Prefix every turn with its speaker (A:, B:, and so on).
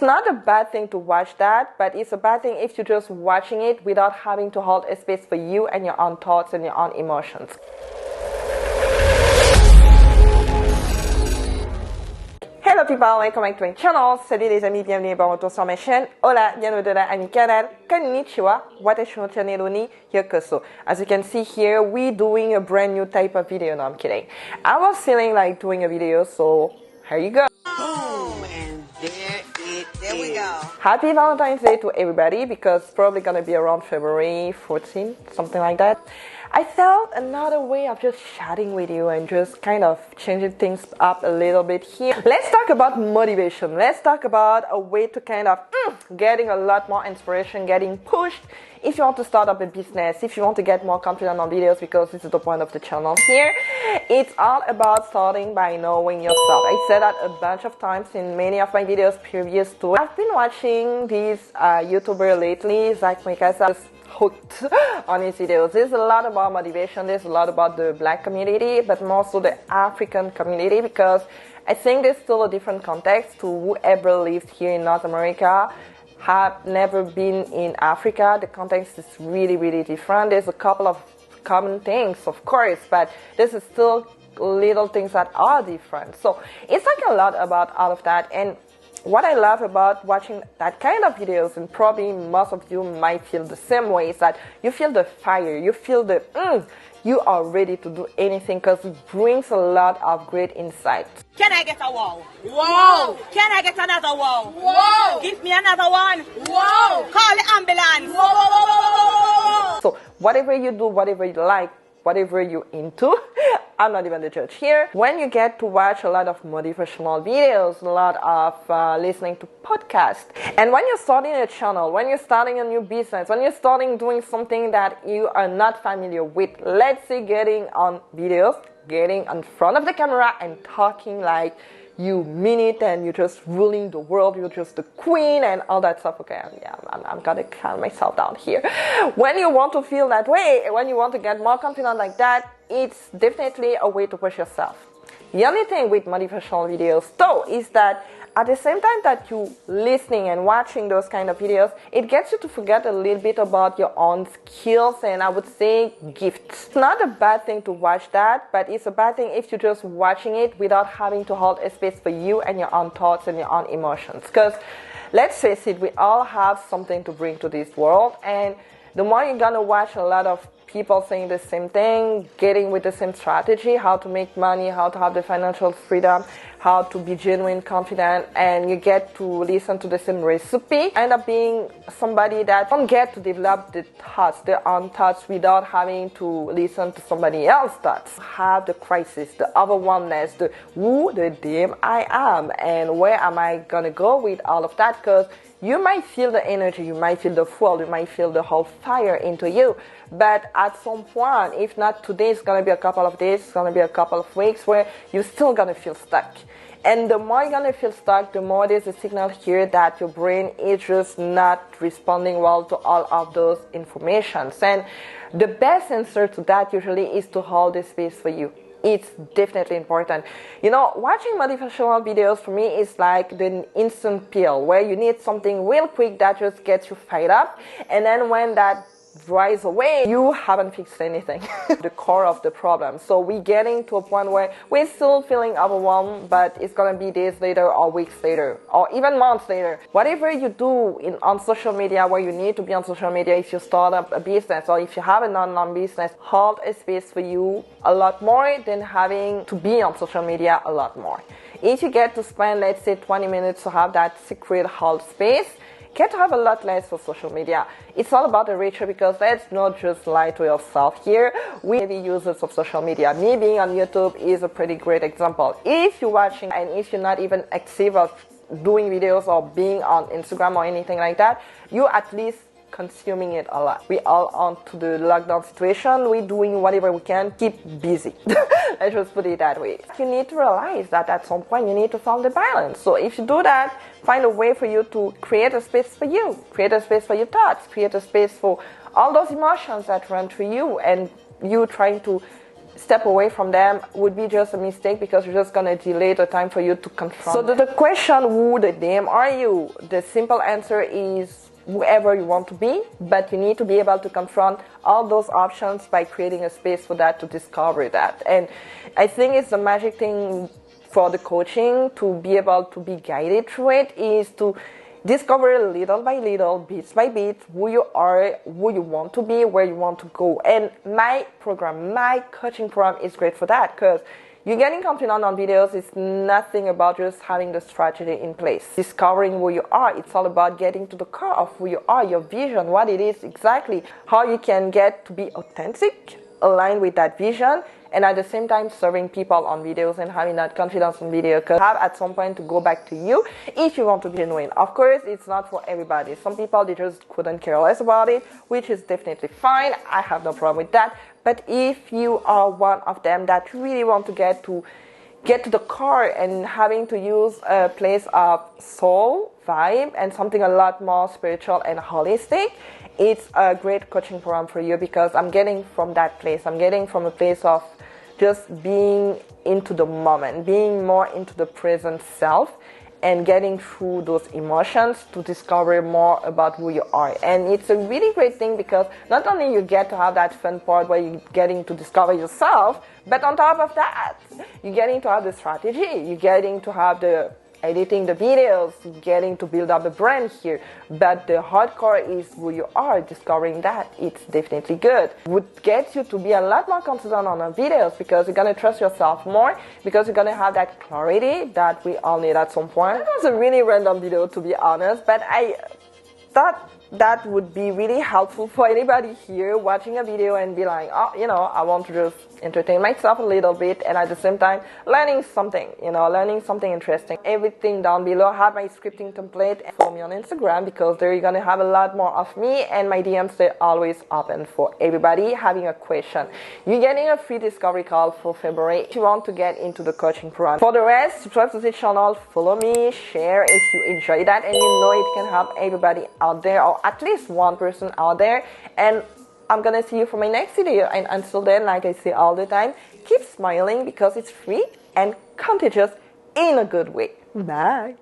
A: It's not a bad thing to watch that, but it's a bad thing if you're just watching it without having to hold a space for you and your own thoughts and your own emotions. Hello people, welcome back to my channel. Salut les amis, bienvenue par retour sur ma chaîne. Hola, bienvenue à mi canal. Konnichiwa, watashi no channel ni yokoso. As you can see here, we're doing a brand new type of video. No, I'm kidding. I was feeling like doing a video, so here you go.
B: Boom, and there we go.
A: Happy Valentine's Day to everybody, because it's probably gonna be around February 14th, something like that. I felt another way of just chatting with you and just kind of changing things up a little bit here. Let's talk about motivation. Let's talk about a way to kind of getting a lot more inspiration, getting pushed if you want to start up a business, if you want to get more confident on videos, because this is the point of the channel here. It's all about starting by knowing yourself. I said that a bunch of times in many of my videos previous to. I've been watching this YouTuber lately, Zach Mikasa, hooked on his videos. There's a lot about motivation, there's a lot about the Black community, but more so the African community, because I think there's still a different context to whoever lived here in North America, have never been in Africa. The context is really, really different. There's a couple of common things, of course, but there's still little things that are different. So it's like a lot about all of that. And what I love about watching that kind of videos, and probably most of you might feel the same way, is that you feel the fire, you feel the you are ready to do anything, because it brings a lot of great insight.
B: Can I get a wow? Wow! Can I get another wow? Wow! Give me another one. Wow! Call the ambulance. Whoa!
A: So whatever you do, whatever you like, whatever you're into, I'm not even the judge here. When you get to watch a lot of motivational videos, a lot of listening to podcasts, and when you're starting a channel, when you're starting a new business, when you're starting doing something that you are not familiar with, let's say getting on videos, getting in front of the camera and talking like you mean it and you're just ruling the world, you're just the queen and all that stuff. Okay, yeah, I'm gonna calm myself down here. When you want to feel that way, when you want to get more confident like that, it's definitely a way to push yourself. The only thing with motivational videos though is that at the same time that you listening and watching those kind of videos, it gets you to forget a little bit about your own skills and I would say gifts. It's not a bad thing to watch that, but it's a bad thing if you're just watching it without having to hold a space for you and your own thoughts and your own emotions. Because let's face it, we all have something to bring to this world, and the more you're gonna watch a lot of people saying the same thing, getting with the same strategy, how to make money, how to have the financial freedom, how to be genuine, confident, and you get to listen to the same recipe, end up being somebody that don't get to develop the thoughts, their own thoughts, without having to listen to somebody else's thoughts. Have the crisis, the overwhelmness, the who the damn I am, and where am I gonna go with all of that, because you might feel the energy, you might feel the fuel, you might feel the whole fire into you. But at some point, if not today, it's going to be a couple of days, it's going to be a couple of weeks where you're still going to feel stuck. And the more you're going to feel stuck, the more there's a signal here that your brain is just not responding well to all of those informations. And the best answer to that usually is to hold the space for you. It's definitely important. You know, watching motivational videos for me is like the instant pill, where you need something real quick that just gets you fired up, and then when that dries away, you haven't fixed anything. The core of the problem. So we're getting to a point where we're still feeling overwhelmed, but it's gonna be days later or weeks later or even months later. Whatever you do on social media, where you need to be on social media, if you start up a business or if you have an online business, hold a space for you a lot more than having to be on social media a lot more. If you get to spend, let's say, 20 minutes to have that secret hold space, get to have a lot less for social media. It's all about the ratio, because let's not just lie to yourself here. We heavy users of social media. Me being on YouTube is a pretty great example. If you're watching and if you're not even active of doing videos or being on Instagram or anything like that, you at least consuming it a lot. We all onto the lockdown situation. We're doing whatever we can, keep busy. Let's just put it that way. You need to realize that at some point you need to find the balance. So if you do that, find a way for you to create a space for you, create a space for your thoughts, create a space for all those emotions that run through you, and you trying to step away from them would be just a mistake, because you're just gonna delay the time for you to confront. So the question, who the damn are you? The simple answer is whoever you want to be, but you need to be able to confront all those options by creating a space for that, to discover that. And I think it's the magic thing for the coaching, to be able to be guided through it, is to discover little by little, bit by bit, who you are, who you want to be, where you want to go. And my program, my coaching program is great for that, because you getting confident on videos is nothing about just having the strategy in place. Discovering who you are, it's all about getting to the core of who you are, your vision, what it is exactly, how you can get to be authentic, aligned with that vision, and at the same time serving people on videos and having that confidence on video, because have at some point to go back to you if you want to be genuine. Of course, it's not for everybody. Some people, they just couldn't care less about it, which is definitely fine. I have no problem with that. But if you are one of them that really want to get to the core and having to use a place of soul, vibe, and something a lot more spiritual and holistic, it's a great coaching program for you, because I'm getting from that place. I'm getting from a place of just being into the moment, being more into the present self, and getting through those emotions to discover more about who you are. And it's a really great thing, because not only you get to have that fun part where you're getting to discover yourself, but on top of that, you're getting to have the strategy, you're getting to have the editing the videos, getting to build up the brand here. But the hardcore is who you are, discovering that. It's definitely good. Would get you to be a lot more confident on the videos, because you're going to trust yourself more, because you're going to have that clarity that we all need at some point. That was a really random video, to be honest, but I thought that would be really helpful for anybody here watching a video and be like, oh, I want to just entertain myself a little bit, and at the same time learning something interesting. Everything down below. I have my scripting template. Follow me on Instagram, because there you're gonna have a lot more of me, and my DMs, they're always open for everybody having a question. You're getting a free discovery call for February if you want to get into the coaching program. For the rest, subscribe to this channel, follow me, share if you enjoy that, and it can help everybody out there, or at least one person out there. And I'm gonna see you for my next video, and until then, like I say all the time, keep smiling, because it's free and contagious in a good way. Bye.